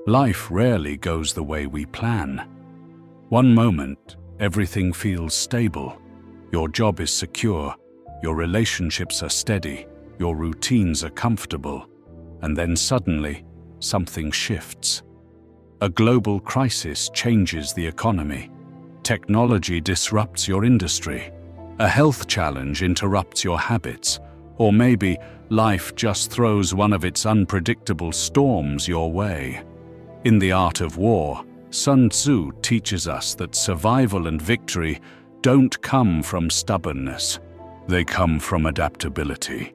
Life rarely goes the way we plan. One moment, everything feels stable. Your job is secure, your relationships are steady, your routines are comfortable. And then suddenly, something shifts. A global crisis changes the economy. Technology disrupts your industry. A health challenge interrupts your habits. Or maybe life just throws one of its unpredictable storms your way. In The Art of War, Sun Tzu teaches us that survival and victory don't come from stubbornness. They come from adaptability.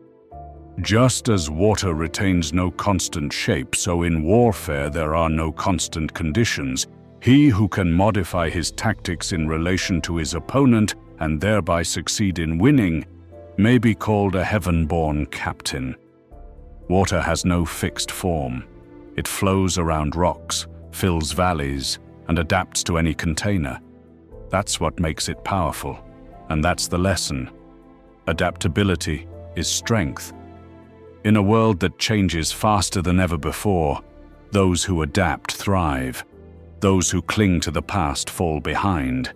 Just as water retains no constant shape, so in warfare there are no constant conditions. He who can modify his tactics in relation to his opponent and thereby succeed in winning may be called a heaven-born captain. Water has no fixed form. It flows around rocks, fills valleys, and adapts to any container. That's what makes it powerful, and that's the lesson. Adaptability is strength. In a world that changes faster than ever before, those who adapt thrive. Those who cling to the past fall behind.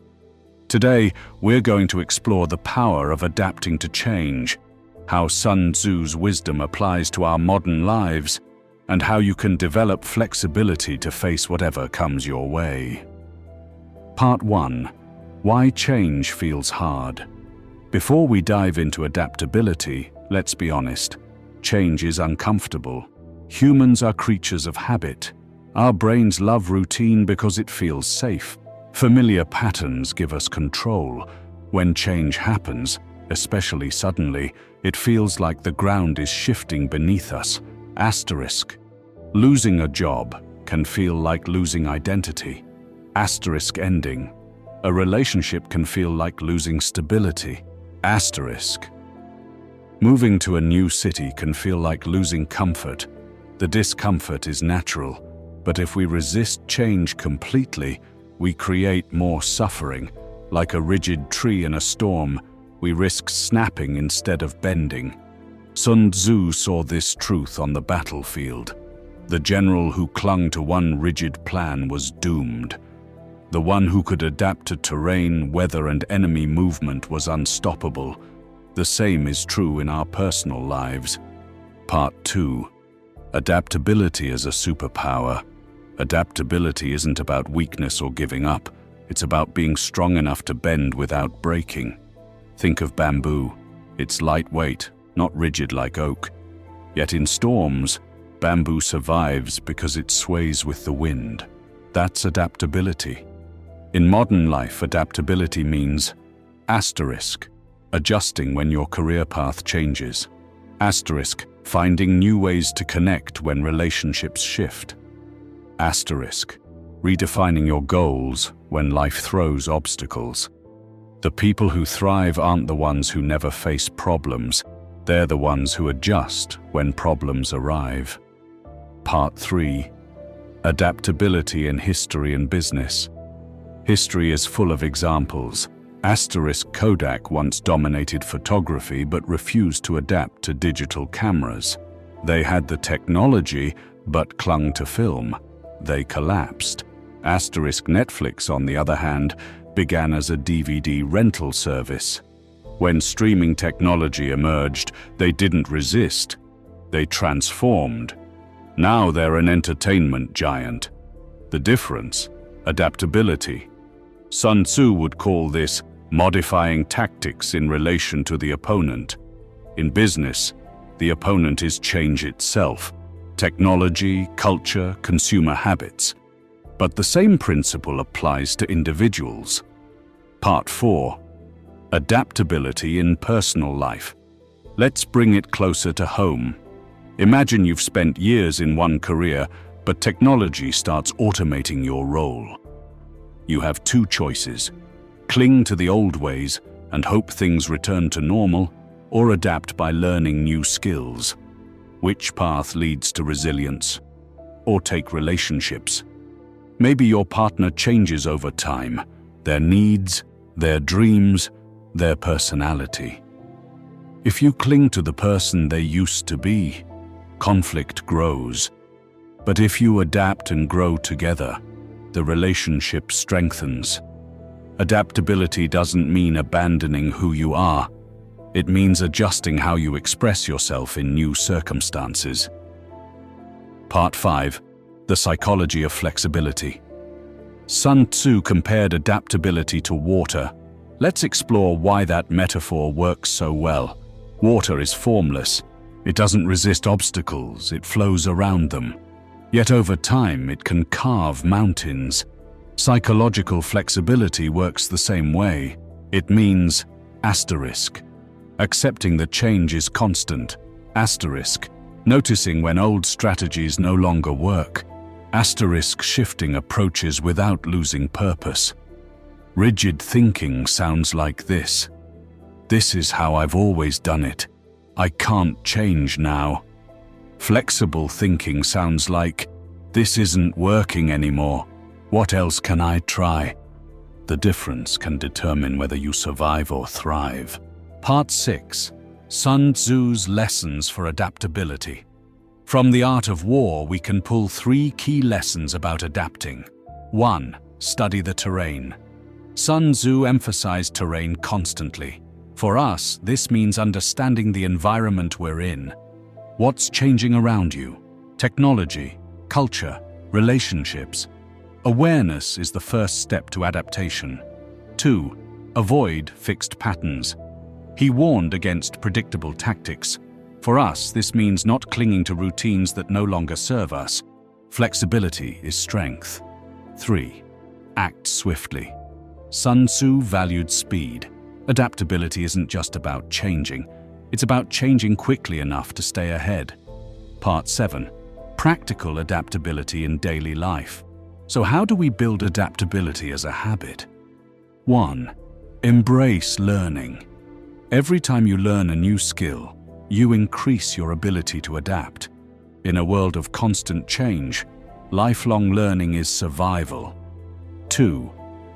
Today, we're going to explore the power of adapting to change, how Sun Tzu's wisdom applies to our modern lives, and how you can develop flexibility to face whatever comes your way. Part 1. Why change feels hard. Before we dive into adaptability, let's be honest. Change is uncomfortable. Humans are creatures of habit. Our brains love routine because it feels safe. Familiar patterns give us control. When change happens, especially suddenly, it feels like the ground is shifting beneath us. Asterisk. Losing a job can feel like losing identity. Asterisk ending. A relationship can feel like losing stability. Asterisk. Moving to a new city can feel like losing comfort. The discomfort is natural, but if we resist change completely, we create more suffering. Like a rigid tree in a storm, we risk snapping instead of bending. Sun Tzu saw this truth on the battlefield. The general who clung to one rigid plan was doomed. The one who could adapt to terrain, weather, and enemy movement was unstoppable. The same is true in our personal lives. Part 2. Adaptability as a superpower. Adaptability isn't about weakness or giving up. It's about being strong enough to bend without breaking. Think of bamboo. It's lightweight, not rigid like oak. Yet in storms, bamboo survives because it sways with the wind. That's adaptability. In modern life, adaptability means asterisk. Adjusting when your career path changes. Asterisk. Finding new ways to connect when relationships shift. Asterisk. Redefining your goals when life throws obstacles. The people who thrive aren't the ones who never face problems. They're the ones who adjust when problems arrive. Part 3. Adaptability in history and business. History is full of examples. Asterisk. Kodak once dominated photography but refused to adapt to digital cameras. They had the technology but clung to film. They collapsed. Asterisk. Netflix, on the other hand, began as a DVD rental service. When streaming technology emerged, they didn't resist. They transformed. Now they're an entertainment giant. The difference? Adaptability. Sun Tzu would call this modifying tactics in relation to the opponent. In business, the opponent is change itself. Technology, culture, consumer habits. But the same principle applies to individuals. Part 4. Adaptability in personal life. Let's bring it closer to home. Imagine you've spent years in one career, but technology starts automating your role. You have two choices: cling to the old ways and hope things return to normal, or adapt by learning new skills. Which path leads to resilience? Or take relationships. Maybe your partner changes over time, their needs, their dreams, their personality. If you cling to the person they used to be, conflict grows. But if you adapt and grow together, the relationship strengthens. Adaptability doesn't mean abandoning who you are. It means adjusting how you express yourself in new circumstances. Part 5. The psychology of flexibility. Sun Tzu compared adaptability to water. Let's explore why that metaphor works so well. Water is formless. It doesn't resist obstacles, it flows around them. Yet over time, it can carve mountains. Psychological flexibility works the same way. It means asterisk. Accepting that change is constant. Asterisk. Noticing when old strategies no longer work. Asterisk shifting approaches without losing purpose. Rigid thinking sounds like this. This is how I've always done it. I can't change now. Flexible thinking sounds like, this isn't working anymore. What else can I try? The difference can determine whether you survive or thrive. Part 6. Sun Tzu's lessons for adaptability. From The Art of War, we can pull 3 key lessons about adapting. 1. Study the terrain. Sun Tzu emphasized terrain constantly. For us, this means understanding the environment we're in. What's changing around you? Technology, culture, relationships. Awareness is the first step to adaptation. 2. Avoid fixed patterns. He warned against predictable tactics. For us, this means not clinging to routines that no longer serve us. Flexibility is strength. 3. Act swiftly. Sun Tzu valued speed. Adaptability isn't just about changing. It's about changing quickly enough to stay ahead. Part 7. Practical adaptability in daily life. So how do we build adaptability as a habit? 1. Embrace learning. Every time you learn a new skill, you increase your ability to adapt. In a world of constant change, lifelong learning is survival. 2.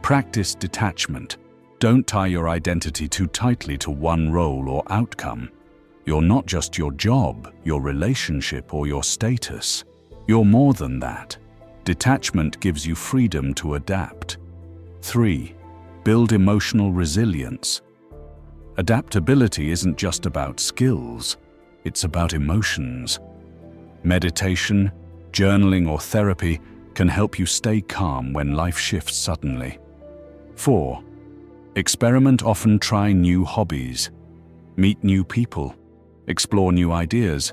Practice detachment. Don't tie your identity too tightly to one role or outcome. You're not just your job, your relationship, or your status. You're more than that. Detachment gives you freedom to adapt. 3. Build emotional resilience. Adaptability isn't just about skills, it's about emotions. Meditation, journaling, or therapy can help you stay calm when life shifts suddenly. 4. Experiment often, try new hobbies. Meet new people. Explore new ideas.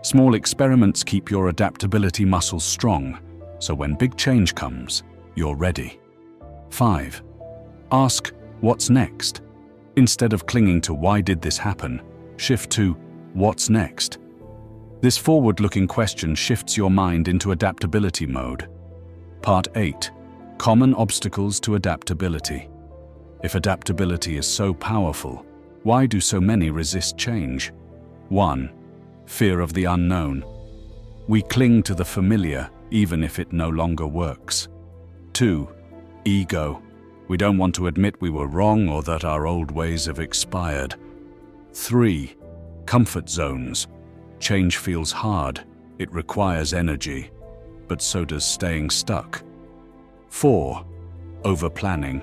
Small experiments keep your adaptability muscles strong, so when big change comes, you're ready. 5. Ask, what's next? Instead of clinging to why did this happen, shift to what's next. This forward-looking question shifts your mind into adaptability mode. Part 8. Common obstacles to adaptability. If adaptability is so powerful, why do so many resist change? 1. Fear of the unknown. We cling to the familiar, even if it no longer works. 2. Ego. We don't want to admit we were wrong or that our old ways have expired. 3. Comfort zones. Change feels hard. It requires energy. But so does staying stuck. 4. Over-planning.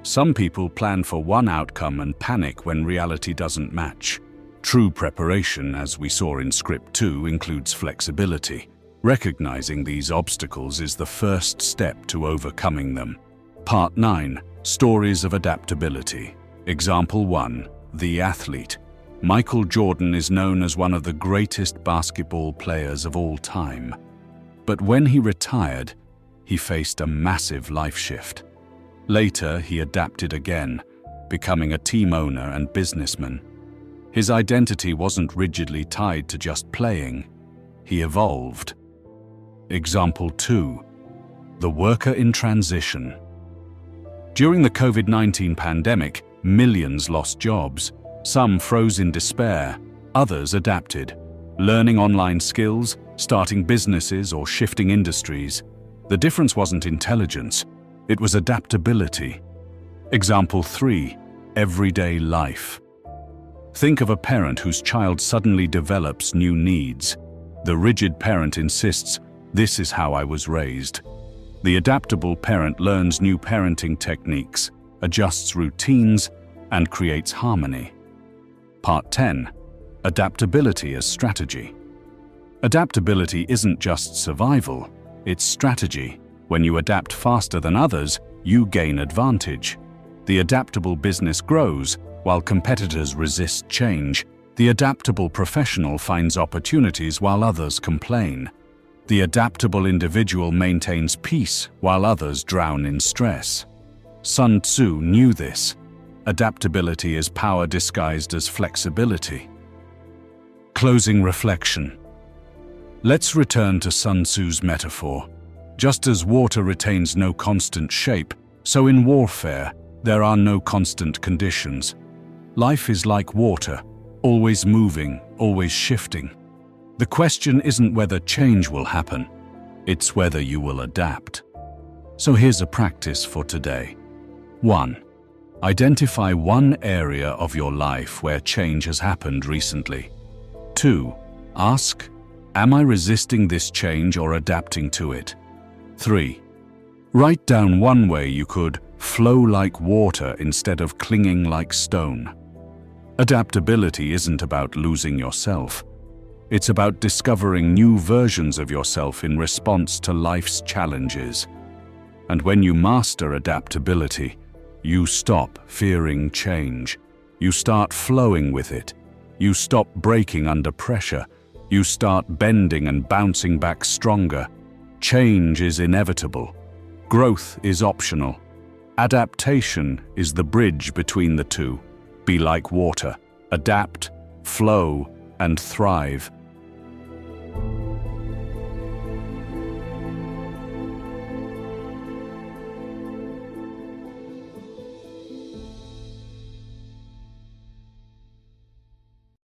Some people plan for one outcome and panic when reality doesn't match. True preparation, as we saw in Script 2, includes flexibility. Recognizing these obstacles is the first step to overcoming them. Part 9. Stories of adaptability. Example 1. The athlete. Michael Jordan is known as one of the greatest basketball players of all time. But when he retired, he faced a massive life shift. Later, he adapted again, becoming a team owner and businessman. His identity wasn't rigidly tied to just playing. He evolved. Example 2. The worker in transition. During the COVID-19 pandemic, millions lost jobs. Some froze in despair, others adapted, learning online skills, starting businesses, or shifting industries. The difference wasn't intelligence, it was adaptability. Example 3. Everyday life. Think of a parent whose child suddenly develops new needs. The rigid parent insists, This is how I was raised. The adaptable parent learns new parenting techniques, adjusts routines, and creates harmony. Part 10. Adaptability as strategy. Adaptability isn't just survival, it's strategy. When you adapt faster than others, you gain advantage. The adaptable business grows, while competitors resist change. The adaptable professional finds opportunities while others complain. The adaptable individual maintains peace while others drown in stress. Sun Tzu knew this. Adaptability is power disguised as flexibility. Closing reflection. Let's return to Sun Tzu's metaphor. Just as water retains no constant shape, so in warfare, there are no constant conditions. Life is like water, always moving, always shifting. The question isn't whether change will happen, it's whether you will adapt. So here's a practice for today. 1. Identify one area of your life where change has happened recently. 2. Ask, am I resisting this change or adapting to it? 3. Write down one way you could flow like water instead of clinging like stone. Adaptability isn't about losing yourself. It's about discovering new versions of yourself in response to life's challenges. And when you master adaptability, you stop fearing change. You start flowing with it. You stop breaking under pressure. You start bending and bouncing back stronger. Change is inevitable. Growth is optional. Adaptation is the bridge between the two. Be like water. Adapt, flow, and thrive.